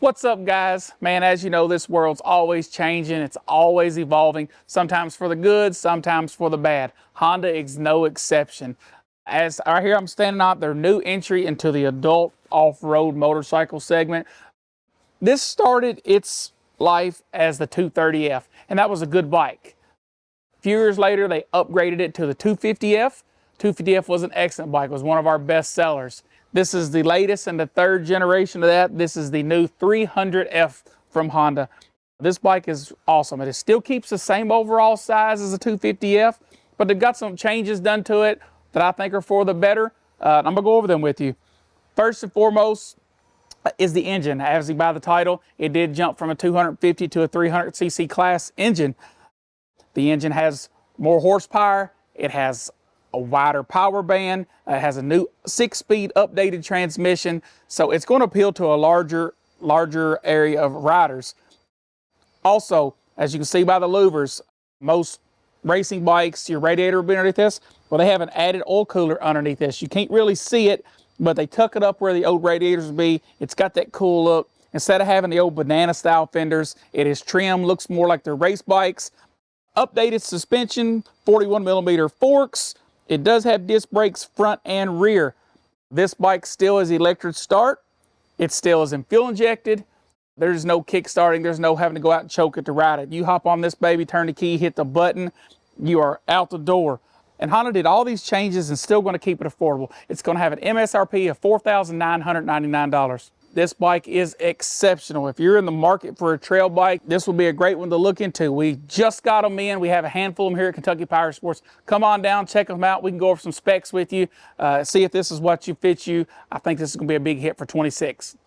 What's up, guys? Man, as you know, this world's always changing. It's always evolving, sometimes for the good, sometimes for the bad. Honda is no exception. As right here I'm standing out, their new entry into the adult off-road motorcycle segment. This started its life as the 230F, and that was a good bike. A few years later, they upgraded it to the 250F. 250F was an excellent bike. It was one of our best sellers. This is the latest and the third generation of that. This is the new 300F from Honda. This bike is awesome. It still keeps the same overall size as the 250F, but they've got some changes done to it that I think are for the better. I'm going to go over them with you. First and foremost is the engine. As you by the title, it did jump from a 250 to a 300cc class engine. The engine has more horsepower. It has a wider power band. It has a new 6-speed updated transmission. So it's going to appeal to a larger area of riders. Also, as you can see by the louvers, most racing bikes, your radiator will be underneath this. Well, they have an added oil cooler underneath this. You can't really see it, but they tuck it up where the old radiators would be. It's got that cool look. Instead of having the old banana style fenders, it is trim, looks more like their race bikes. Updated suspension, 41mm forks. It does have disc brakes front and rear. This bike still is electric start. It still is in fuel injected. There's no kick starting. There's no having to go out and choke it to ride it. You hop on this baby, turn the key, hit the button, you are out the door. And Honda did all these changes and still going to keep it affordable. It's going to have an MSRP of $4,999. This bike is exceptional. If you're in the market for a trail bike, this will be a great one to look into. We just got them in. We have a handful of them here at KyPowersports. Come on down, check them out. We can go over some specs with you, see if this is what fits you. I think this is going to be a big hit for 26.